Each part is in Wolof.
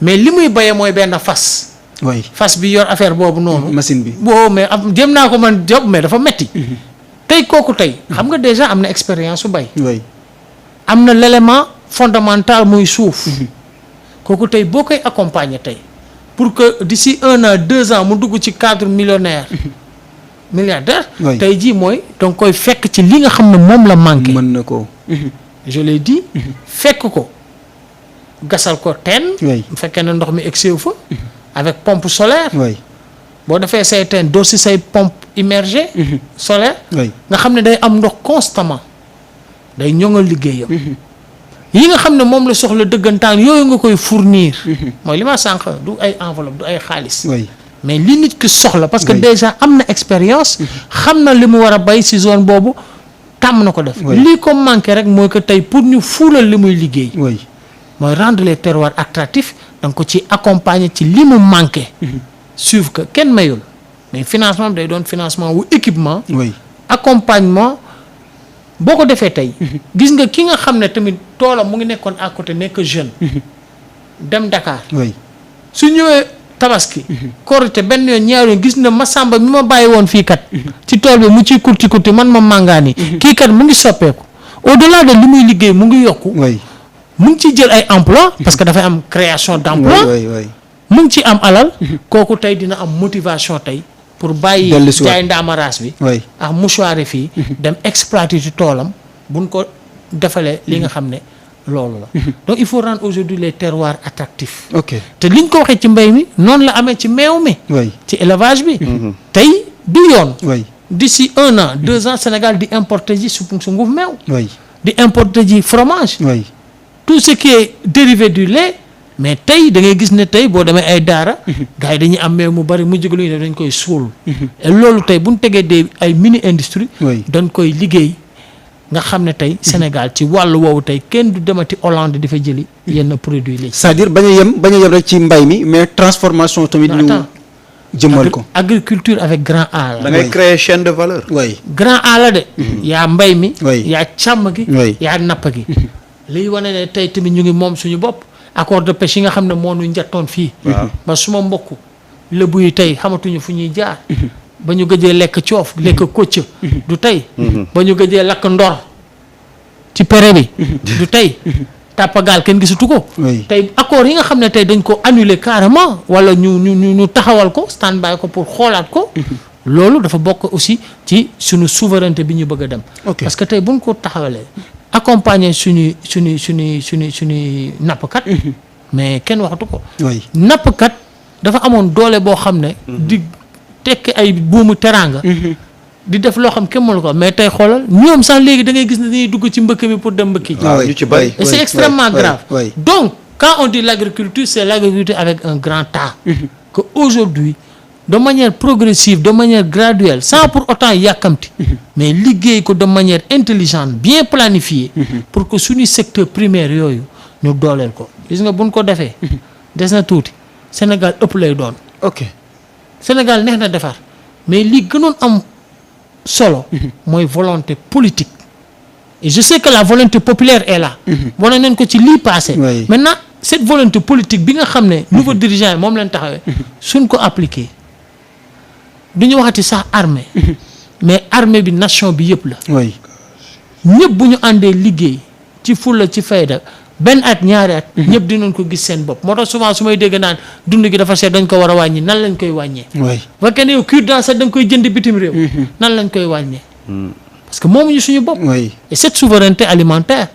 mais li muy béyee mooy benn fas. oui fas bi yor affaire boobu noonu. machine bi. boo mais am jéem naa ko man job mais dafa metti tey kooku tey xam nga déjà am na expérience su bay. oui am na l'élément fondamental muy suuf. kooku tey boo koy accompagner tey pour que d'ici 1 an 2 ans mu dugg ci cadre milliardaire. oui tey jii mooy donc koy fekk ci li nga xam ne moom la manqué. mën na ko. je l'ai dit. fekk ko gasal ko teen. oui bu fekkee ne ndox mi egsi fa. avec pompe solaire. oui boo defee say teen doo si say pompe immergée. solaire. oui nga xam ne day am ndox constamment day ñoŋal liggéeyam. yi nga xam ne moom la soxla dëggantaan yooyu nga koy fournir. mooy li ma sànq du ay enveloppe du ay xaalis. oui mais li nit ki soxla parce que Oui. déjà am na expérience. xam na li mu war a bay si zone boobu tàmm na ko def. Oui. lii ko manqué rek mooy que tey pour ñu fuulal li muy liggéey. oui mooy rendre les terroirs attractifs da nga ko ci accompagner ci li mu manqué. suivre que kenn mayul mais financement day doon financement wu équipement. oui accompagnement boo ko defee tey. gis nga ki nga xam ne tamit toolam mu ngi nekkoon à côté nekk jeune. dem Dakar oui su ñëwee tabaski. korite benn yoon ñaari yoon gis na Masamba mi ma bàyyi woon fii kat. ci tool bi mu ciy kurti kurti man ma màngaani. kii kat mu ngi soppeeku au delà de li muy liggéey mu ngi yokku. oui mu ngi ciy jël ay emploi parce que dafay am création d'emploi. oui oui mu ngi ci am alal. kooku tey dina am motivation tey pour bàyyi. Dellu si waat. jaay ndaamaraas bi. oui ak mouchoir fii. dem exploiter ci toolam buñ ko defalee li nga xam ne loolu la. donc il faut rendre aujourd'hui les terroirs attractifs. ok te liñ ko waxee ci mbéy mi noonu la amee ci meew mi. oui ci élevage bi. tey du yoon. oui d'ici 1 an 2 ans Sénégal di importer ji sunguf meew. oui di importer ji fromage. oui tout ce qui est dérivé du lait. mais tey da ngay gis ne tey boo demee ay daara. gars yi dañuy am meew mu bari mu jóge lu ñuy def dañ koy suul. et loolu tey bu ñu tegee des ay mini industrie. oui dañ koy liggéey nga xam ne tey Sénégal ci wàllu woowu tey kenn du demati Hollande di fa jëli yenn produits yi. c'est-à-dire bañ a yem rek ci mbay mi mais transformation tamit ñu jëmmal ko. agriculture avec grand A la. da ngay Oui. créer chaîne de valeur. oui grand A la de. yaa mbay mi. Oui. yaa càmm gi. Oui. yaa napp gi. liy wane ne tey tamit ñu ngi moom suñu bopp accord de pêche yi nga xam ne moo ñu njattoon fii. waaw ba suma mbokk lébu yi tey xamatuñu fu ñuy jaar. ba ñu gëjee lekk coof lekk kocc du tey. ba ñu gëjee lakk ndor ci pere bi. du tey tàppagaal kenn gisatu ko. oui tey accord yi nga xam ne tey dañ ko annuler carrément wala ñu taxawal ko stand by ko pour xoolaat ko. loolu dafa bokk aussi ci suñu souveraineté bi ñu bëgg a dem. ok parce que tey buñ ko taxawalee accompagner suñuy nappkat. mais kenn waxatu ko. oui nappkat dafa amoon doole boo xam ne. di tekki ay buumu teraanga. di def loo xam kenn mënu ko mais tey xoolal ñoom sax léegi da ngay gis ne dañuy dugg ci mbëkk mi pour dem mbëkki ji. waaw ñu ci bari. Et c'est extrêmement grave. oui Donc, quand on dit l'agriculture, c'est l'agriculture avec un grand A. Que aujourd'hui, de manière progressive, de manière graduelle, sans pour autant yàkkamti, mais liggéey ko de manière intelligente, bien planifiée, pour que suñu secteur primaire yooyu ñu dooleel ko. Gis nga buñ ko defee, des na tuuti Sénégal ëpp lay doon. ok Sénégal neex na defar mais li gënoon am solo mooy volonté politique. Et je sais que la volonté populaire est là. wane nañ ko ci lii passé. Oui. Maintenant cette volonté politique bi nga xam ne nouveau dirigeant yi moom lañ taxawee. suñ ko appliqué du ñu waxati sax armée. mais armée bi nation bi yëpp la. oui ñëpp bu ñu àndee liggéey ci fulla ci fayda benn at ñaari at. ñëpp dinañ ko gis seen bopp moo tax souvent su may dégg naan dund gi dafa seet dañ ko war a wàññi nan lañ koy wàññee. oui ba kenn yow cure-dent sax da nga koy jënd bitim réew. nan lañ koy wàññee. parce que moomuñu suñu bopp. oui et cette souveraineté alimentaire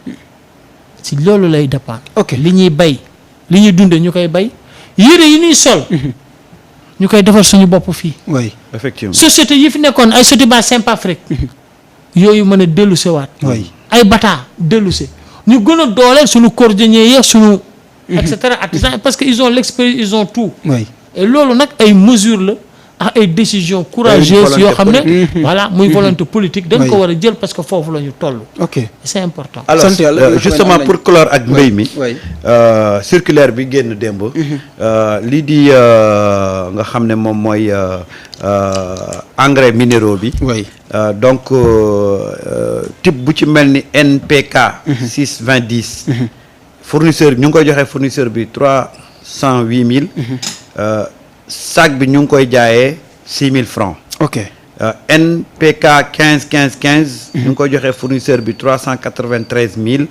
si loolu lay dépendre. ok li ñuy bay li ñuy dunde ñu koy bay yére yi ñuy sol. ñu koy defar suñu bopp fii. oui effectivement. société yi fi nekkoon ay Sotiba Simpafric yooyu mën a dellu sewaat. oui ay Bata dellu se ñu gën a dooleel suñu cordonnier yeeg suñu. et cetera artisan parce que ils ont l'expérience ils ont tout. oui et loolu nag ay mesures la ak ay décisions courageuses yoo xam ne. voilà muy volonté politique. dañ ko war a jël parce que foofu la ñu toll. ok c'est important. alors sant yàlla justement pour clore ak mbéy mi. oui circulaire bi génn démb. lii di nga xam ne moom mooy engrais minéraux bi. oui donc type bu ci mel ni NPK. 6 20 10. fournisseur ñu ngi koy joxe fournisseur bi 3 108 000 sac bi ñu ngi koy jaayee 6 000 francs. ok NPK 15 15 15 ñu ngi koy joxee fournisseur bi 393 000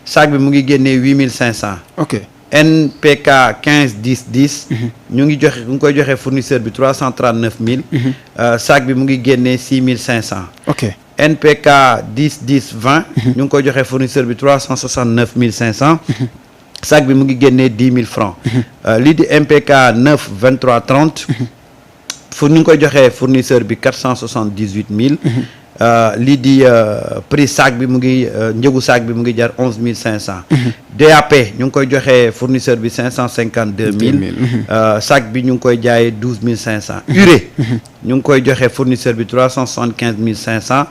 sac bi mu ngi génnee 8 500. ok NPK 15 10 10 ñu ngi koy joxee fournisseur bi 339 000 sac bi mu ngi génnee 6 500. ok NPK 10 10 20 ñu ngi koy joxee fournisseur bi 369 500 sac bi mu ngi génnee 10 000 francs. lii di MPK 9 23 30 ñu ngi koy joxee fournisseur bi 478 000 lii di prix sac bi mu ngi njëgu sac bi mu ngi jar 11 500. DAP ñu ngi koy joxee fournisseur bi 552 000 sac bi ñu ngi koy jaayee 12 500. urée ñu ngi koy joxee fournisseur bi 375 500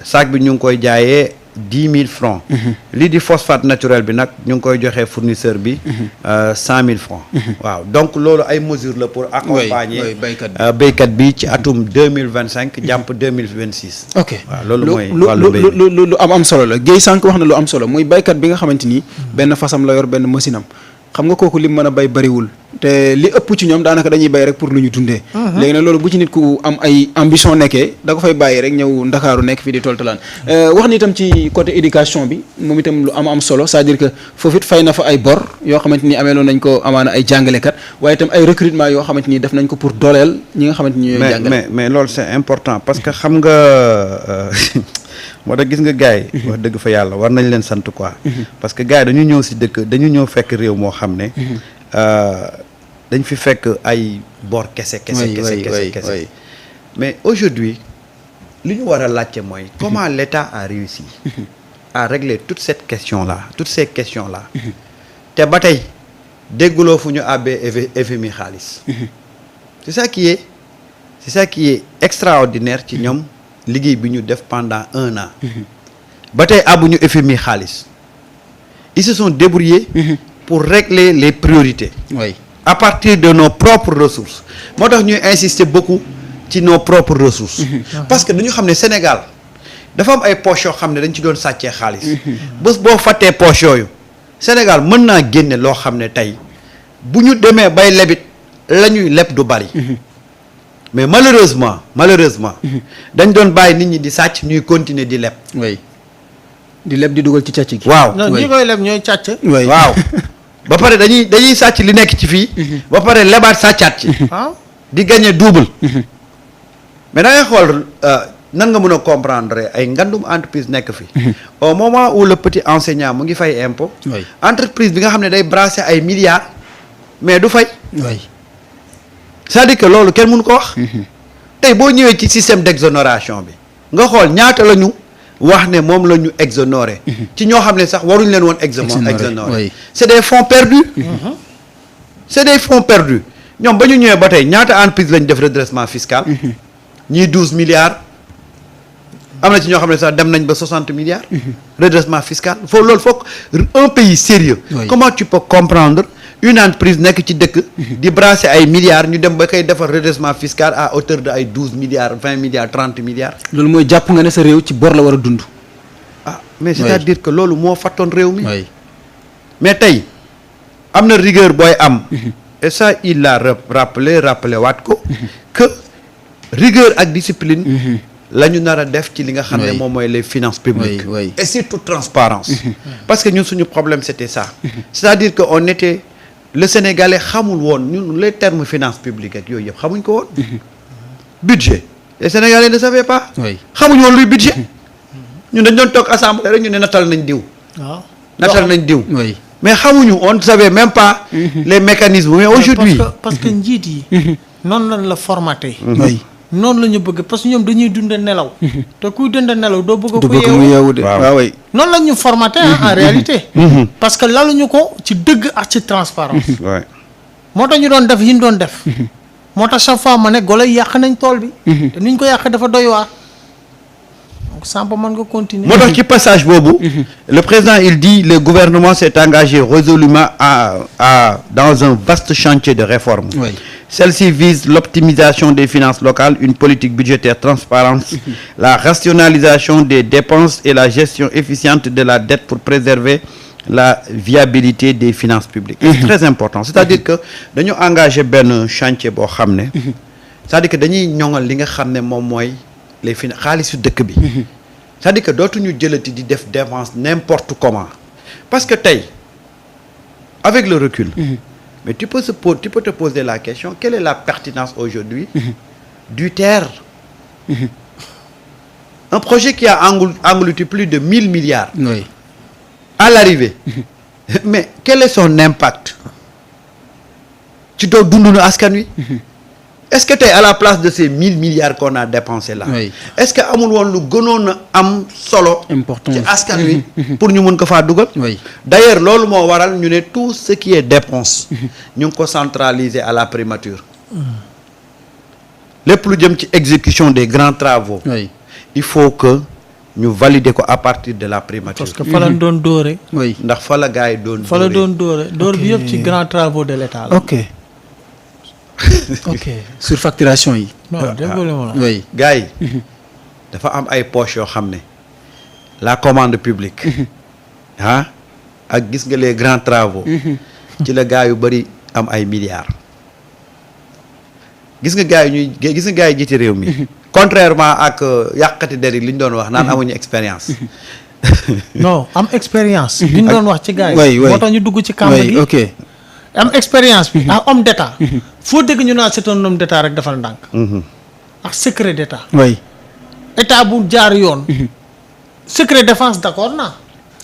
sac bi ñu ngi koy jaayee 10 000 francs. lii di phosphate naturel bi nag ñu ngi koy joxee fournisseur bi 100 000 francs. waaw donc loolu ay mesures la pour accompagner béykat bi ci atum 2025 jàpp 2026. ok waaw loolu mooy wàllu mbéy mi lu am solo la Guèye sànq wax na lu am solo muy béykat bi nga xamante ni benn fasam la yor benn machine am xam nga kooku lim mën a bay bariwul te li ëpp ci ñoom daanaka dañuy bay rek pour lu ñu dundee. léegi nag loolu bu ci nit ku am ay ambition nekkee da ko fay bàyyi rek ñëw ndakaaru nekk fii di toltalaan wax ni itam ci côté éducation bi moom itam lu am solo c'est-à-dire que foofu it fay na fa ay bor yoo xamante ni ameeloon nañ ko amaana ay jàngalekat waaye itam ay recrutement yoo xamante ni def nañ ko pour dooleel ñi nga xamante ni ñooy jàngale. mais loolu c'est important parce que xam nga moo tax gis nga gars yi wax dëgg fa yàlla war nañ leen sant quoi. parce que gars yi dañu ñëw si dëkk dañu ñëw fekk réew moo xam ne dañ fi fekk ay bor kese mais aujourd'hui li ñu war a laajte mooy comment l'État a réussi à régler toutes ces questions là te ba tey dégguloo fu ñu àbbee FMI xaalis c'est ça qui est extraordinaire ci ñoom liggéey bi ñu def pendant 1 an ba tey àbbuñu FMI xaalis ils se sont débrouillés pour régler les priorités à partir de nos propres ressources moo tax ñuy insister beaucoup ci nos propres ressources parce que dañu xam ne Sénégal dafa am ay poches yoo xam ne dañ ci doon sàccee xaalis bés boo fàttee poches yooyu Sénégal mën naa génne loo xam ne tey bu ñu demee bay lebit la ñuy leb du bari mais malheureusement dañ doon bàyyi nit ñi di sàcc ñuy continuer di leb di leb di dugal ci càcc gi waaw ñi koy leb ñooy càcc waaw ba pare dañuy sàcc li nekk ci fii ba pare lebaat sàccaat ci di gagner double mais da ngay xool nan nga mën a comprendre ay ngandum entreprise nekk fi au moment où le petit enseignant mu ngi fay impôt entreprise bi nga xam ne day brasser ay milliards mais du fay c'est-à-dire que loolu kenn mënu ko wax tey boo ñëwee ci système d'exonération bi nga xool ñaata la ñu wax ne moom la ñu exonéré ci ñoo xam ne sax waruñu leen woon exonéré c'est des fonds perdus ñoom ba ñu ñëwee ba tey ñaata entreprise lañ def redressement fiscal ñii 12 milliards am na ci ñoo xam ne sax dem nañ ba 60 milliards redressement fiscal loolu foog un pays sérieux comment tu peux comprendre une entreprise nekk ci dëkk di brasser ay milliards ñu dem ba koy defar redressement fiscal à hauteur de ay 12 milliards 20 milliards 30 milliards loolu mooy jàpp nga ne sa réew ci bor la war a dund mais c'est-à-dire que loolu moo fattoon réew mi mais tey am na rigueur booy am et ça il l'a rappelé waat ko que rigueur ak discipline la ñu nar a def ci li nga xam ne moom mooy les finances publiques et surtout transparence parce que ñun suñu problème c'était ça c'est-à-dire que on était le Sénégalais xamul woon ñun les termes finances publiques ak yooyu yëpp xamuñ ko woon budget les Sénégalais ne savaient pas xamuñ woon luy budget ñun dañ doon toog assemblée rek ñu ne natal nañ diw mais xamuñu on ne savait même pas les mécanismes mais aujourd'hui parce que njiit yi noonu lañ la formaté noonu la ñu bëgg parce que ñoom dañuy dund nelaw te kuy dund nelaw doo bëgg ko yeewu de waaw noonu la ñu formaté en réalité parce que laluñu ko ci dëgg ak ci transparence moo tax ñu doon def yi ñu doon def moo tax chaque fois ma ne golo yàq nañ tool bi te ni ñu ko yàq dafa doy waar donc Samba mën nga continuer moo tax ci passage boobu le président il dit le gouvernement s'est engagé résolument dans un vaste chantier de réforme celle-ci vise l'optimisation des finances locales, une politique budgétaire transparente, la rationalisation des dépenses et la gestion efficiente de la dette pour préserver la viabilité des finances publiques. C'est très important. C'est-à-dire que dañu engagé benn chantier boo xam ne. C'est-à-dire que dañuy ñoŋal li nga xam ne moom mooy les xaalisu dëkk bi. C'est-à-dire que dootuñu jëlati di def dépense n'importe comment. Parce que tey avec le recul. Mais tu peux te poser la question, quelle est la pertinence aujourd'hui du TER? Un projet qui a englouti plus de 1000 milliards. Oui. À l'arrivée. Mais quel est son impact ci doo dundunu askan wi. Est-ce que tey à la place de ces 1000 milliards qu'on a dépensé là. Oui. Est-ce que amul woon lu gënoon a am solo. Important ci askan wi. pour ñu mën ko faa dugal. Oui. D'ailleurs loolu moo waral ñu ne tout ce qui est dépense. ñu ngi ko centraliser à la primature. lépp lu jëm ci exécution des grands travaux. Oui. Il faut que ñu valider ko à partir de la primature. parce que fa la doon dóore. Oui. ndax fa la gars yi doon. fa la doon dóore dóor bi yëpp ci grands travaux de l'État la. ok. ok surfacturation yi. non déggoo ma la. oui. gars yi dafa am ay poches yoo xam ne la commande publique ah ak gis nga les grands travaux ci la gars yu bëri am ay milliards gis nga gars yi jiite réew mi contrairement ak yàqati der yi li ñu doon wax naan amuñu expérience non am expérience. li ñu doon wax ci gars yi. oui oui moo tax ñu dugg ci kàmb gi. ok. am expérience bi. ak homme d'état. foo dégg ñu naan c'est un homme d'état rek defal ndànk. ak secret d'état. oui. état bu jaar yoon. secret défense d'accord naa.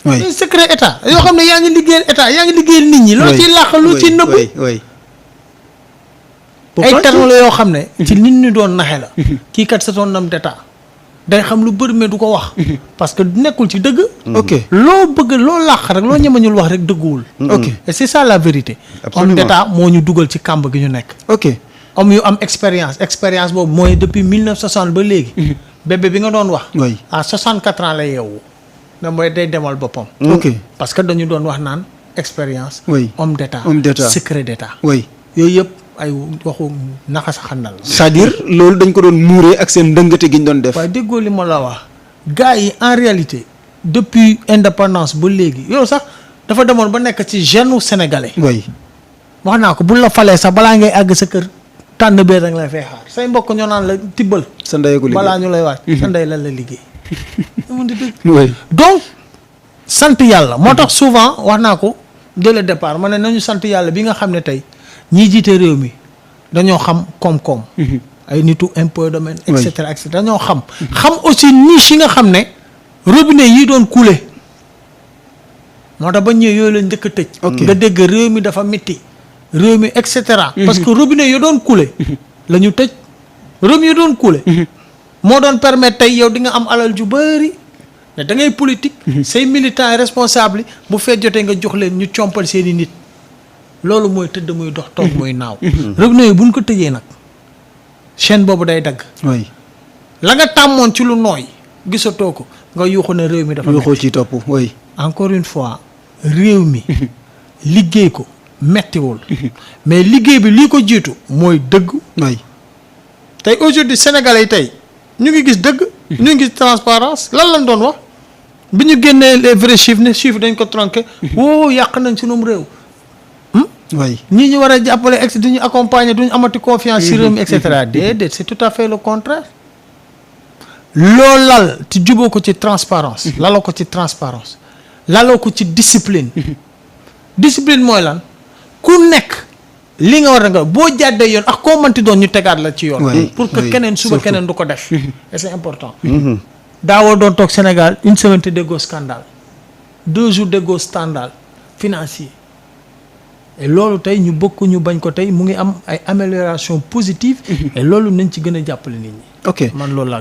oui mais secret état yoo xam ne yaa ngi liggéeyal état yaa ngi liggéeyal nit ñi. loo ciy làq lu ci nëbb. oui oui. ay termes la yoo xam ne. ci nit ñi doon naxe la. kii kat c'est un homme d'état. day xam lu bëri mais du ko wax. parce que nekkul ci dëgg. ok loo bëgg loo làq rek loo ñemañul wax rek dëgguwul. ok et c'est ça la vérité. Absolument. homme d'état moo ñu dugal ci kàmb gi ñu nekk. ok. homme yu am expérience boobu mooy depuis 1960 ba léegi. bébé bi nga doon wax. oui. à 64 ans la yeewu. da mooy day demal boppam. ok. parce que dañu doon wax naan expérience. oui. homme d'état homme d'état. secret d'état. oui. yooyu yëpp ay waxu naxa sa xandal la. c'est-à-dire loolu dañ ko doon muuree ak seen ndëngate gi ñu doon def. waaye déggoo li ma la wax. gars yi en réalité depuis indépendance ba léegi yow sax dafa demoon ba nekk ci gène sénégalais. oui. wax naa ko bu la falee sax balaa ngay àgg sa kër tànn bee rek lay fay xaar say mbokk ñoo naan la tibbal. sa ndey ko liggéey balaa ñu lay waaj. sa ndey lan la liggéey. mun di dëgg. oui. donc sant yàlla moo tax souvent wax naa ko dès le départ ma ne nañu sant yàlla bi nga xam ne tey ñiy jiite réew mi dañoo xam koom-koom. ay nitu impôt domaine. et cetera et cetera dañoo xam. xam aussi niche yi nga xam ne robinet yi doon couler moo tax ba ñëwee yooyu la njëkk a tëj. nga dégg réew mi dafa metti réew mi et cetera. parce que robinet yi doon couler la ñu tëj robinet yi doon couler. moo doon permettre tey yow di nga am alal ju bëri mais da ngay politique. say militants responsable bu fee jotee nga jox leen ñu compal seeni nit loolu mooy tëdd muy dox toog muy naaw. robinet yi bu ñu ko tëjee nag chaîne boobu day dagg. oui. la nga tàmmoon ci lu nooy gisatoo ko nga yuuxu ne réew mi dafa yoo ci topp oui. encore une fois réew mi liggéey ko mettiwul mais liggéey bi lii ko jiitu mooy dëgg. oui. tey aujourd'hui sénégalais yi tey ñu ngi gis dëgg. ñu ngi gis transparence lan lañ doon wax bi ñu génnee les vrais chiffres ne chiffres dañ ko tronqué. woo yàq nañ sunum réew. oui. ñii ñu war a jàppale ex duñu accompagner duñu amati confiance ci réew mi et cetera déedéet c'est tout à fait le contraire. loolu lal ci juboo ko ci transparence laloo ko ci transparence laloo ko ci discipline. discipline mooy lan ku nekk li nga war a nga boo jàddee yoon ak koo mënti doon ñu tegaat la ci yoon. pour que keneen suba keneen du ko def. et c'est important. daawoo doon toog Sénégal une semaine te déggoo scandale 2 jours déggoo scandale financier. et loolu tey ñu bokk ñu bañ ko tey mu ngi am ay amélioration positive. et loolu nañ ci gën a jàppale nit ñi. ok man loolu laa